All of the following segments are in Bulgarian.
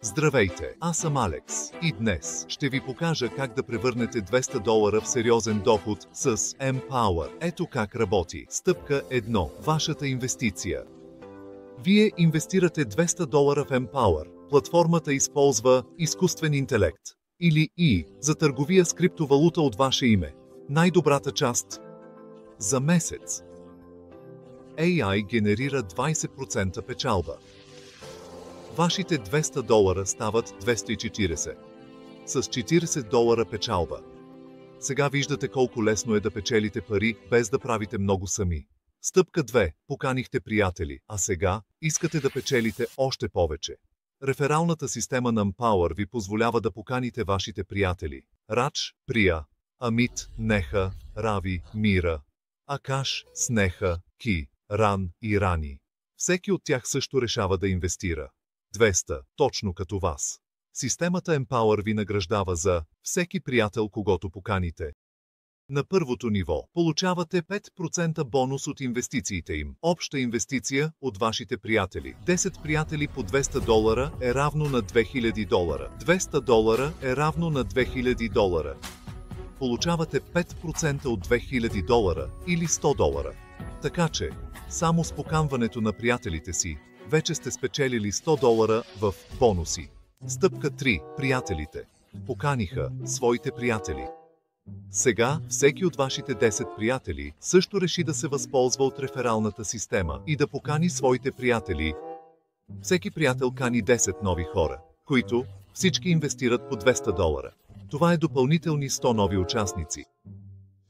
Здравейте, аз съм Алекс и днес ще ви покажа как да превърнете $200 в сериозен доход с Empower. Ето как работи. Стъпка 1. Вашата инвестиция. Вие инвестирате $200 в Empower. Платформата използва изкуствен интелект или ИИ за търговия с криптовалута от ваше име. Най-добрата част за месец. AI генерира 20% печалба. Вашите $200 стават 240. С $40 печалба. Сега виждате колко лесно е да печелите пари, без да правите много сами. Стъпка 2. Поканихте приятели, а сега искате да печелите още повече. Рефералната система на Empower ви позволява да поканите вашите приятели. Радж, Прия, Амит, Неха, Рави, Мира, Акаш, Снеха, Ки, Ран и Рани. Всеки от тях също решава да инвестира 200, точно като вас. Системата Empower ви награждава за всеки приятел, когото поканите. На първото ниво получавате 5% бонус от инвестициите им. Обща инвестиция от вашите приятели. 10 приятели по $200 е равно на $2000. $200 е равно на $2000. Получавате 5% от $2000 или $100. Така че, само с поканването на приятелите си, вече сте спечелили $100 в бонуси. Стъпка 3. Приятелите поканиха своите приятели. Сега всеки от вашите 10 приятели също реши да се възползва от рефералната система и да покани своите приятели. Всеки приятел кани 10 нови хора, които всички инвестират по $200. Това е допълнителни 100 нови участници.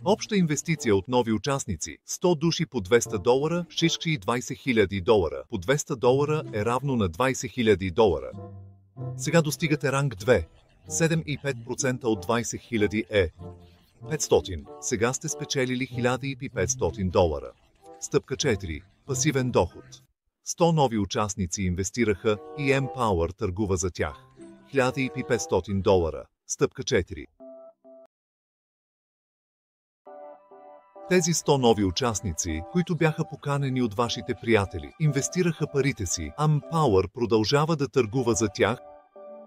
Обща инвестиция от нови участници 100 души по $200, всички $20,000. По $200 е равно на $20,000. Сега достигате ранг 2. 7,5% от 20,000 е 500. Сега сте спечелили $1500. Стъпка 4. Пасивен доход. 100 нови участници инвестираха и Empower търгува за тях. $1500. Стъпка 4. Тези 100 нови участници, които бяха поканени от вашите приятели, инвестираха парите си, а Empower продължава да търгува за тях.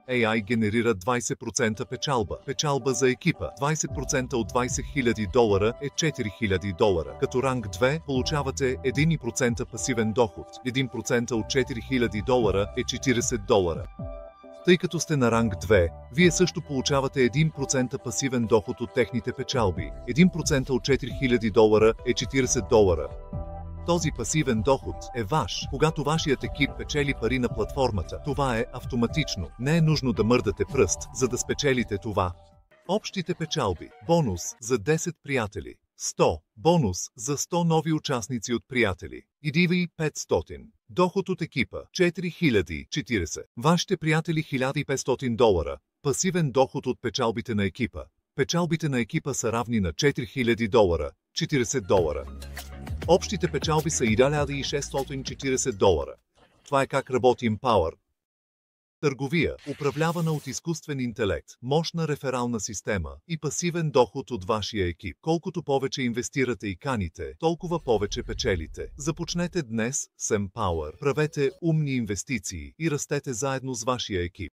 AI генерира 20% печалба. Печалба за екипа. 20% от $20,000 е $4,000. Като ранг 2 получавате 1% пасивен доход. 1% от $4,000 е $40. Тъй като сте на ранг 2, вие също получавате 1% пасивен доход от техните печалби. 1% от $4,000 е $40. Този пасивен доход е ваш. Когато вашият екип печели пари на платформата, това е автоматично. Не е нужно да мърдате пръст, за да спечелите това. Общите печалби. Бонус за 10 приятели. 100. Бонус за 100 нови участници от приятели. EDV 500. Доход от екипа 4040. Вашите приятели $1500. Пасивен доход от печалбите на екипа. Печалбите на екипа са равни на $4000. $40. Общите печалби са $1640. Това е как работи Empower. Търговия, управлявана от изкуствен интелект, мощна реферална система и пасивен доход от вашия екип. Колкото повече инвестирате и каните, толкова повече печелите. Започнете днес с Empower. Правете умни инвестиции и растете заедно с вашия екип.